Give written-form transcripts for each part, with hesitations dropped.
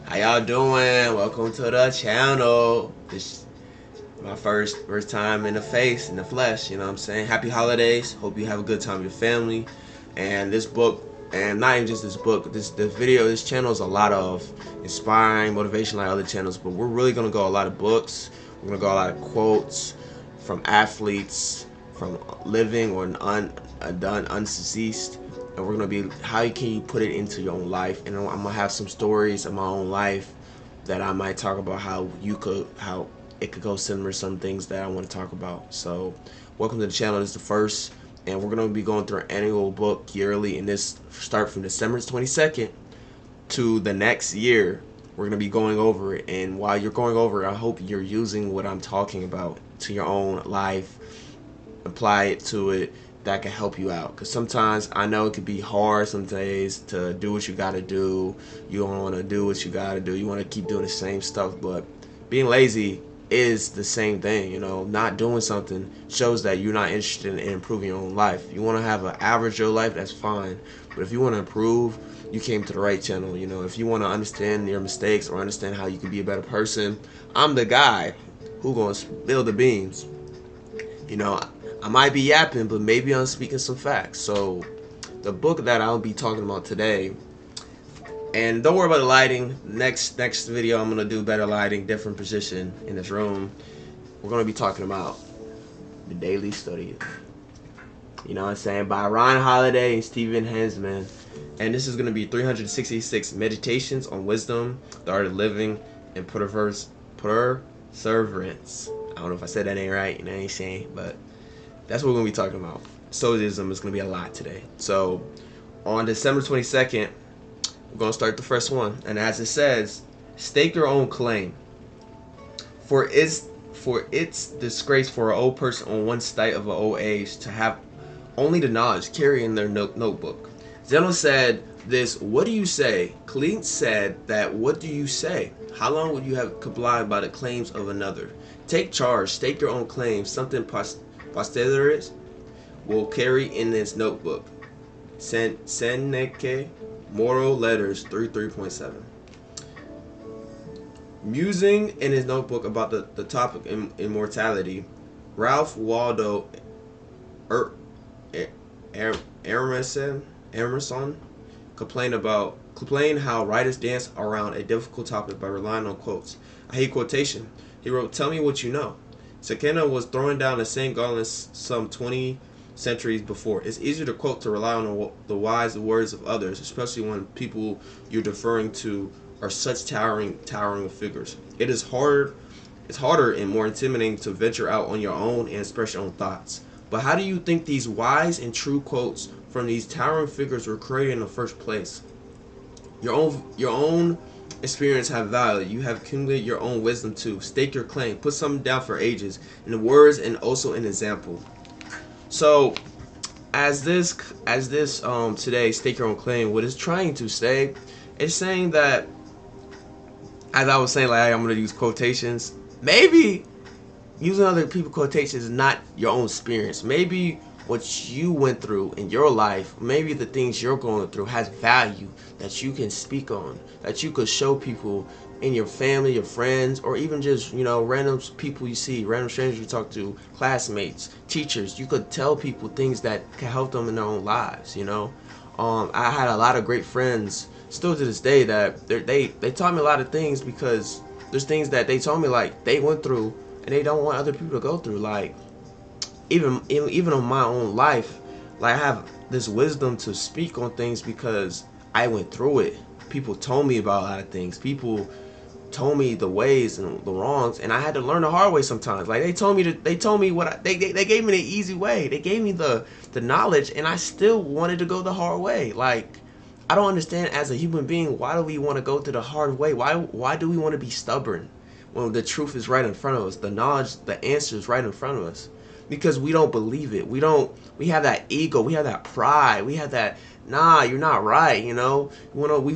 How y'all doing? Welcome to the channel. This my first time in the flesh, you know what I'm saying? Happy holidays. Hope you have a good time with your family. And this book, and not even just this book, this channel is a lot of inspiring, motivation like other channels, but we're really gonna go a lot of books. We're gonna go a lot of quotes from athletes, from living or done undeceased, and we're gonna be how can you put it into your own life. And I'm gonna have some stories of my own life that I might talk about how it could go similar to some things that I want to talk about. So welcome to the channel. This is the first, and we're gonna be going through an annual book yearly, and this start from December 22nd to the next year. We're gonna be going over it, and while you're going over it, I hope you're using what I'm talking about to your own life, apply it to it. That can help you out, because sometimes I know it could be hard some days to do what you got to do. You don't want to do what you got to do. You want to keep doing the same stuff, but being lazy is the same thing. Not doing something shows that you're not interested in improving your own life. You want to have an average Joe life, that's fine, but if you want to improve, you came to the right channel. If you want to understand your mistakes or understand how you can be a better person, I'm the guy who gonna spill the beans. you know I might be yapping, but maybe I'm speaking some facts. So the book that I'll be talking about today, and don't worry about the lighting. Next video, I'm gonna do better lighting, different position in this room. We're gonna be talking about the Daily Stoic. You know what I'm saying? By Ryan Holiday and Stephen Hanselman. And this is gonna be 366 meditations on wisdom, the art of living, and perseverance. I don't know if I said that ain't right, and I ain't saying, but that's what we're gonna be talking about. Stoicism is gonna be a lot today. So on December 22nd, we're gonna start the first one, and as it says, stake your own claim. For it's disgrace for an old person on one state of an old age to have only the knowledge carry in their notebook. Zeno said this, what do you say? Clint said that, what do you say? How long would you have complied by the claims of another? Take charge, stake your own claims, something posterity will carry in its notebook. Seneca, Moral Letters 3.7. Musing in his notebook about the topic immortality, Ralph Waldo Emerson complained how writers dance around a difficult topic by relying on quotes. I hate quotation. He wrote, "Tell me what you know." Seneca was throwing down the same gauntlet some 20 centuries before. It's easier to quote to rely on the wise words of others, especially when people you're deferring to are such towering figures. It's harder and more intimidating to venture out on your own and express your own thoughts. But how do you think these wise and true quotes from these towering figures were created in the first place? Your own experience have value. You have accumulated your own wisdom too. Stake your claim. Put something down for ages in the words and also an example. So as this today, stake your own claim, what it's trying to say, it's saying that, as I was saying, like, I'm gonna use quotations. Maybe using other people's quotations is not your own experience. Maybe what you went through in your life, maybe the things you're going through has value that you can speak on, that you could show people in your family, your friends, or even just, random people you see, random strangers you talk to, classmates, teachers. You could tell people things that can help them in their own lives. I had a lot of great friends still to this day that they taught me a lot of things, because there's things that they told me, like, they went through and they don't want other people to go through. Like, even on my own life, like, I have this wisdom to speak on things because I went through it. People told me about a lot of things. People told me the ways and the wrongs, and I had to learn the hard way sometimes. Like, they told me they gave me the easy way. They gave me the knowledge, and I still wanted to go the hard way. Like, I don't understand, as a human being, why do we want to go to the hard way? Why do we want to be stubborn when the truth is right in front of us? The knowledge, the answer is right in front of us. Because we don't believe it. We have that ego, we have that pride, we have that, nah, you're not right, we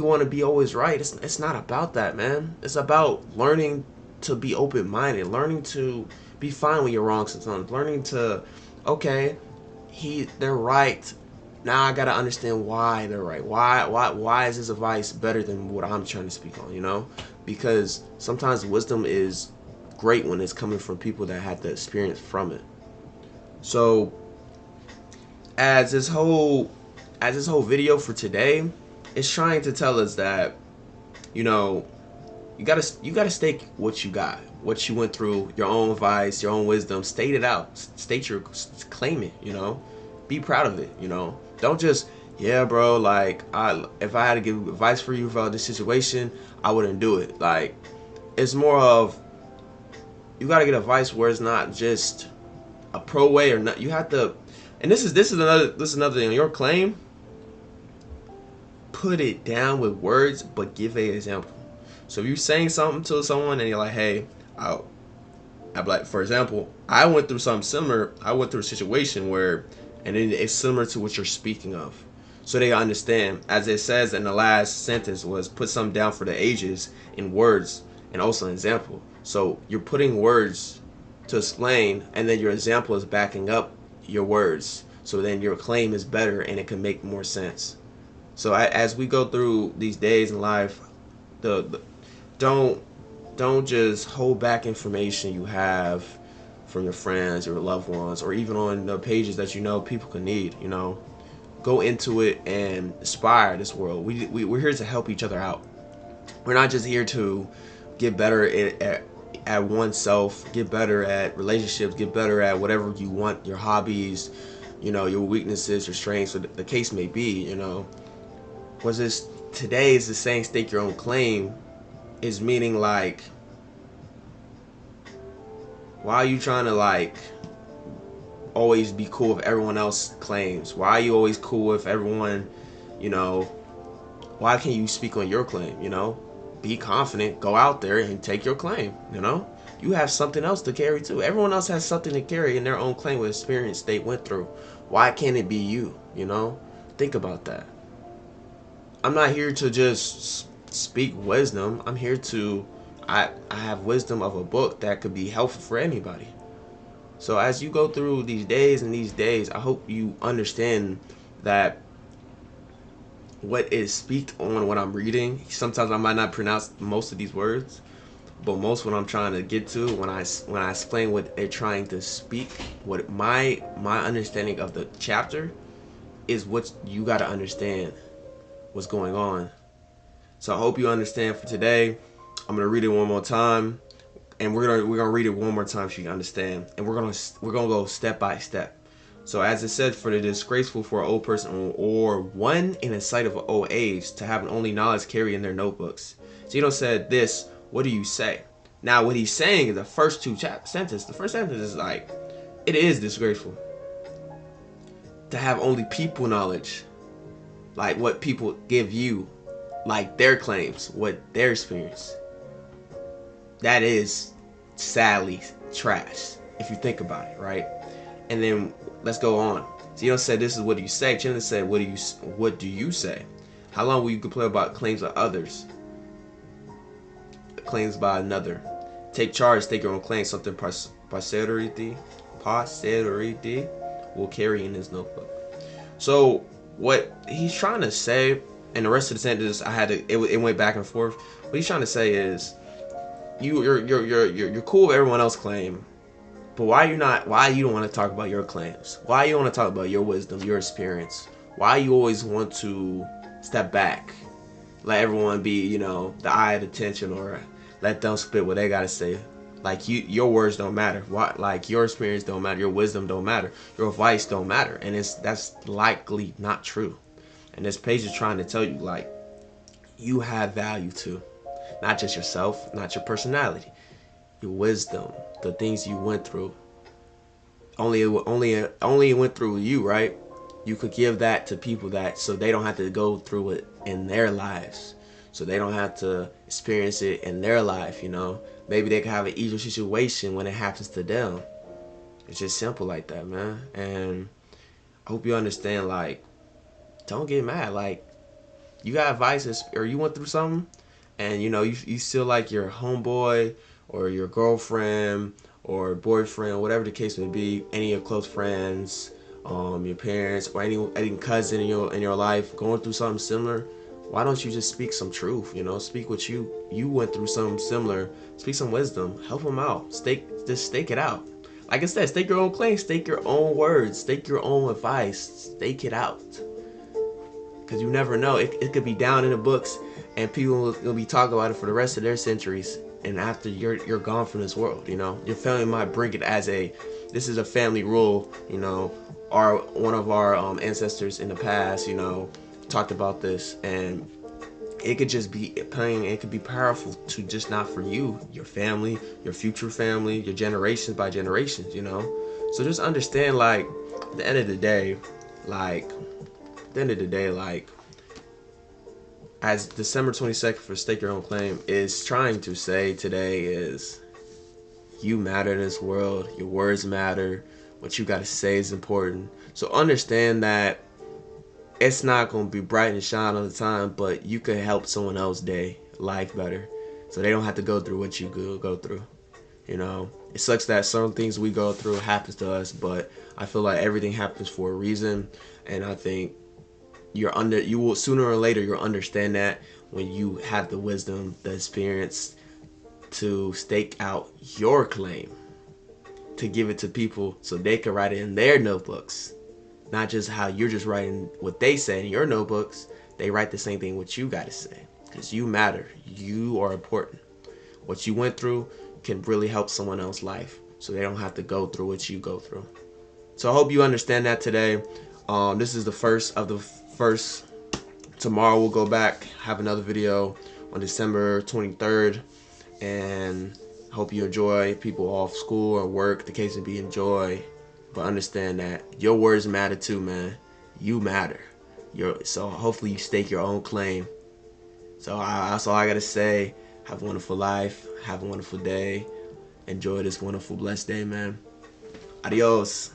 want to be always right. It's not about that, man. It's about learning to be open-minded, learning to be fine when you're wrong sometimes, learning to, okay, they're right now I gotta understand why they're right. Why is this advice better than what I'm trying to speak on? Because sometimes wisdom is great when it's coming from people that had the experience from it. So as this whole video for today is trying to tell us that, you know, you gotta state what you got, what you went through, your own advice, your own wisdom. State it out. Claim it. Be proud of it. Don't just, yeah, bro. Like, if I had to give advice for you about this situation, I wouldn't do it. Like, it's more of, you gotta get advice where it's not just a pro way or not. You have to, and this is another thing. Your claim, put it down with words, but give an example. So if you're saying something to someone and you're like, hey, I'm like, for example, I went through something similar. I went through a situation where, and it's similar to what you're speaking of. So they understand, as it says in the last sentence, was put something down for the ages in words and also an example. So you're putting words to explain, and then your example is backing up your words. So then your claim is better and it can make more sense. So as we go through these days in life, the don't just hold back information you have from your friends, your loved ones, or even on the pages that people can need. Go into it and inspire this world. We're here to help each other out. We're not just here to get better at oneself, get better at relationships, get better at whatever you want, your hobbies, your weaknesses, your strengths, or the case may be. Was this today is the saying, stake your own claim, is meaning like, why are you trying to like always be cool if everyone else claims? Why are you always cool if everyone, why can't you speak on your claim? Be confident, go out there and take your claim. You have something else to carry too. Everyone else has something to carry in their own claim with experience they went through. Why can't it be you? Think about that. I'm not here to just speak wisdom. I'm here to, I have wisdom of a book that could be helpful for anybody. So as you go through these days, I hope you understand that what is speak on what I'm reading. Sometimes I might not pronounce most of these words, but most what I'm trying to get to when I explain what they're trying to speak, what my understanding of the chapter is, what you got to understand what's going on. So I hope you understand for today. I'm gonna read it one more time, and we're gonna read it one more time so you can understand, and we're gonna go step by step. So as it said, for the disgraceful for an old person or one in a sight of an old age to have only knowledge carry in their notebooks. Zeno said this, what do you say? Now what he's saying is the first two sentences. The first sentence is like, it is disgraceful to have only people knowledge, like what people give you, like their claims, what their experience. That is sadly trash if you think about it, right? And then let's go on. Zeno said, this is what do you say? Chandler said, what do you say? How long will you complain about claims of others? Claims by another. Take charge, take your own claim. Something posterity will carry in his notebook. So what he's trying to say, and the rest of the sentence it went back and forth. What he's trying to say is, you're cool with everyone else claim, but why you don't want to talk about your claims? Why you want to talk about your wisdom, your experience? Why you always want to step back, let everyone be, the eye of attention, or let them spit what they gotta say? Like your words don't matter. Why? Like your experience don't matter. Your wisdom don't matter. Your advice don't matter. And that's likely not true. And this page is trying to tell you, like, you have value too. Not just yourself, not your personality, your wisdom, the things you went through. Only it went through you, right? You could give that to people so they don't have to go through it in their lives. So they don't have to experience it in their life, Maybe they can have an easier situation when it happens to them. It's just simple like that, man. And I hope you understand, like, don't get mad. Like, you got advice or you went through something, and you feel like your homeboy or your girlfriend or boyfriend, whatever the case may be, any of your close friends, your parents, or any cousin in your life going through something similar, why don't you just speak some truth? Speak what you went through something similar. Speak some wisdom. Help them out. Just stake it out. Like I said, stake your own claim. Stake your own words. Stake your own advice. Stake it out. Because you never know. It could be down in the books, and people will be talking about it for the rest of their centuries. And after you're gone from this world, your family might bring it as this is a family rule. One of our ancestors in the past, talked about this, and it could just be pain. It could be powerful to just not for you, your family, your future family, your generations by generations. So just understand, like, at the end of the day, as December 22nd for Stake Your Own Claim is trying to say today is, you matter in this world. Your words matter. What you got to say is important. So understand that it's not going to be bright and shine all the time, but you can help someone else's day, life better, so they don't have to go through what you go through. It sucks that some things we go through happens to us, but I feel like everything happens for a reason, and I think you will sooner or later you'll understand that when you have the wisdom, the experience to stake out your claim, to give it to people so they can write it in their notebooks. Not just how you're just writing what they say in your notebooks. They write the same thing what you got to say. Because you matter. You are important. What you went through can really help someone else's life, so they don't have to go through what you go through. So I hope you understand that today. This is the first of the first. Tomorrow we'll go back, have another video on December 23rd. And hope you enjoy. People off school or work, the case may be, enjoy. But understand that your words matter too, man. You matter. So hopefully you stake your own claim. So that's all I gotta say. Have a wonderful life. Have a wonderful day. Enjoy this wonderful, blessed day, man. Adios.